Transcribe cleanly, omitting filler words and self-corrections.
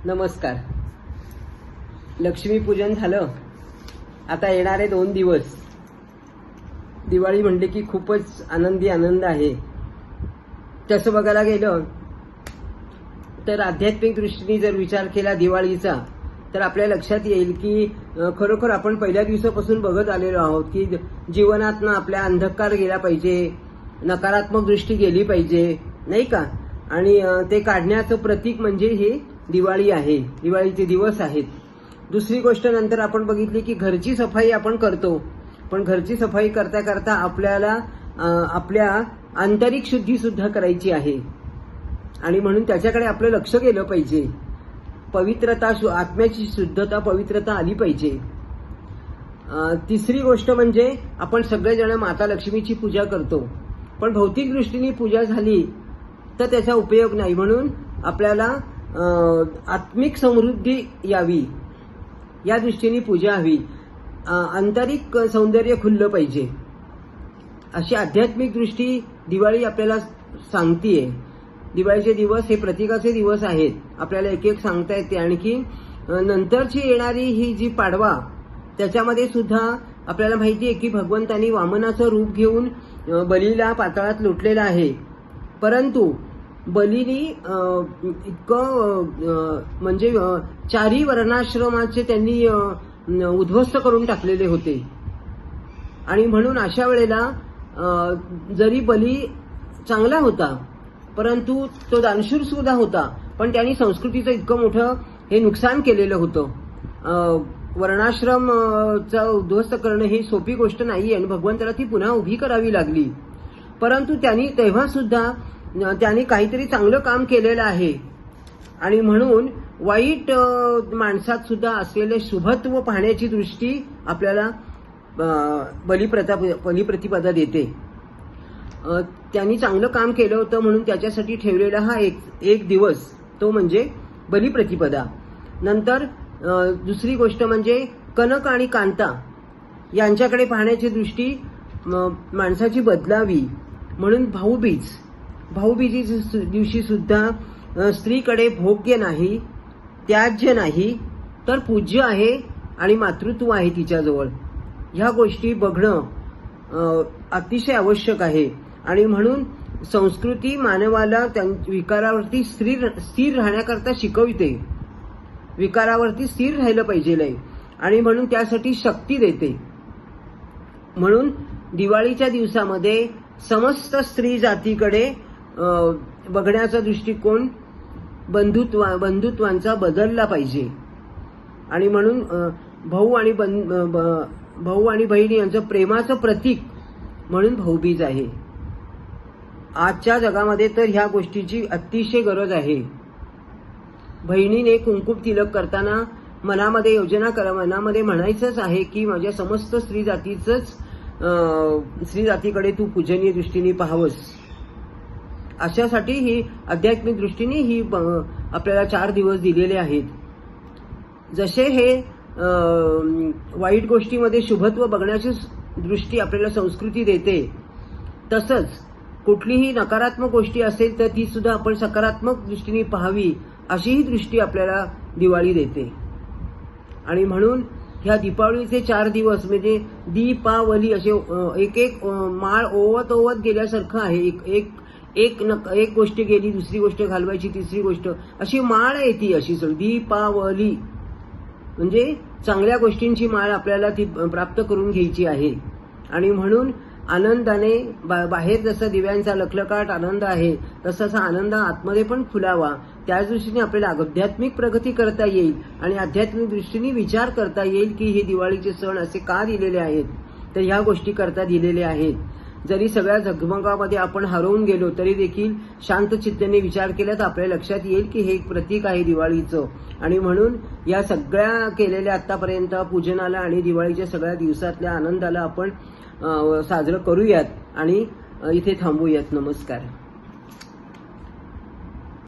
नमस्कार. लक्ष्मीपूजन झालं. आता येणारे 2 दिवस दिवाळी म्हणले की खूपच आनंद आहे. तसं बघायला गेलं तर आध्यात्मिक दृष्टीने जर विचार केला दिवाळीचा तर आपल्या लक्षात येईल की खरोखर आपण पहिल्या दिवसापासून बघत आलेलो आहोत की जीवनातनं आपल्या अंधकार गेला पाहिजे, नकारात्मक दृष्टी गेली पाहिजे, नाही का. आणि ते काढण्याचं प्रतीक म्हणजे हे दिवाळी आहे, दिवाळीचे दिवस आहेत. दुसरी गोष्ट नंतर आपण बघितली की घरची सफाई आपण करतो, पण घरची सफाई करता करता आपल्याला आपल्या आंतरिक शुद्धी सुद्धा करायची आहे आणि म्हणून त्याच्याकडे आपलं लक्ष गेलं पाहिजे. पवित्रता, आत्म्याची शुद्धता, पवित्रता आली पाहिजे. तिसरी गोष्ट म्हणजे आपण सगळेजण माता लक्ष्मीची पूजा करतो, पण भौतिक दृष्टीने पूजा झाली तर त्याचा उपयोग नाही. म्हणून आपल्याला आत्मिक समृद्धी यावी या दृष्टीने पूजा हवी. आंतरिक सौंदर्य खुललं पाहिजे अशी आध्यात्मिक दृष्टी दिवाळी आपल्याला सांगतीये. दिवाळीचे दिवस हे प्रतीकाचे दिवस आहेत, आपल्याला एक एक सांगता येते. आणखी नंतरची येणारी ही जी पाडवा त्याच्यामध्ये सुद्धा आपल्याला माहिती आहे की भगवंतांनी वामनाचं रूप घेऊन बलीला पाताळात लोटलेलं आहे. परंतु बलीनी इतकं म्हणजे 4 वर्णाश्रमाचे त्यांनी उद्ध्वस्त करून टाकलेले होते. आणि म्हणून अशा वेळेला जरी बली चांगला होता परंतु तो दानशूर सुद्धा होता, पण त्यांनी संस्कृतीचं इतकं मोठं हे नुकसान केलेलं होतं. वर्णाश्रमचं उद्ध्वस्त करणं ही सोपी गोष्ट नाही आणि भगवंताला ती पुन्हा उभी करावी लागली. परंतु त्यांनी तेव्हा सुद्धा त्यांनी काहीतरी चांगलं काम केलेलं आहे आणि म्हणून वाईट माणसात सुद्धा असलेले शुभत्व पाहण्याची दृष्टी आपल्याला बलिप्रतिपदा देते. त्यांनी चांगलं काम केलं होतं म्हणून त्याच्यासाठी ठेवलेला हा एक दिवस तो म्हणजे बलिप्रतिपदा. नंतर दुसरी गोष्ट म्हणजे कनक आणि कांता यांच्याकडे पाहण्याची दृष्टी माणसाची बदलावी. म्हणून भाऊबीजी दिवशी सुद्धा स्त्रीकडे भोग्य नाही, त्याज्य नाही, तर पूज्य आहे आणि मातृत्व आहे तिच्याजवळ. ह्या गोष्टी बघणं अतिशय आवश्यक आहे. आणि म्हणून संस्कृती मानवाला विकारावरती स्थिर राहण्याकरता शिकविते. विकारावरती स्थिर राहिलं पाहिजे आणि म्हणून त्यासाठी शक्ती देते. म्हणून दिवाळीच्या दिवसामध्ये समस्त स्त्री जातीकडे बघण्याचा दृष्टिकोन बंधुत्वांचा बदलला पाहिजे. आणि म्हणून भाऊ आणि बहिणी यांचं प्रेमाचं प्रतीक म्हणून भाऊबीज आहे. आजच्या जगामध्ये तर ह्या गोष्टीची अतिशय गरज आहे. बहिणीने कुंकुम तिलक करताना मनामध्ये योजना करा, मनामध्ये म्हणायचंच आहे की माझ्या समस्त स्त्री जातीकडे तू पूजनीय दृष्टीने पाहावंस. अशासाठी ही आध्यात्मिक दृष्टीने ही आपल्याला 4 दिवस दिलेले आहेत. जसे हे वाईट गोष्टीमध्ये शुभत्व बघण्याची दृष्टी आपल्याला संस्कृती देते, तसंच कुठलीही नकारात्मक गोष्टी असेल तर ती सुद्धा आपण सकारात्मक दृष्टीने पाहावी अशी ही दृष्टी आपल्याला दिवाळी देते. आणि म्हणून ह्या दीपावलीचे 4 दिवस म्हणजे दीपावली असे एक माळ ओवत गेल्यासारखं आहे. एक गोष्ट गेली, दुसरी गोष्ट घालवायची, तिसरी गोष्ट अशी माळ आहे ती अशी दीपावली म्हणजे चांगल्या गोष्टींची माळ आपल्याला ती प्राप्त करून घ्यायची आहे. आणि म्हणून आनंदाने बाहेर जसं दिव्यांचा लखलखाट आनंद आहे तसा आनंद आतमध्ये पण फुलावा. त्याच दृष्टीने आपल्याला आध्यात्मिक प्रगती करता येईल आणि आध्यात्मिक दृष्टीने विचार करता येईल की हे दिवाळीचे सण असे का दिलेले आहेत, तर ह्या गोष्टी करता दिलेले आहेत. जरी सगळ्या झगमगामध्ये आपण हरवून गेलो तरी देखील शांत चित्ताने विचार केला तर आपल्या लक्षात येईल की हे एक प्रतीक आहे दिवाळीचं. आणि म्हणून या सगळ्या केलेल्या आतापर्यंत पूजनाला आणि दिवाळीच्या सगळ्या दिवसातल्या आनंदाला आपण साजरं करूयात आणि इथे थांबूयात. नमस्कार.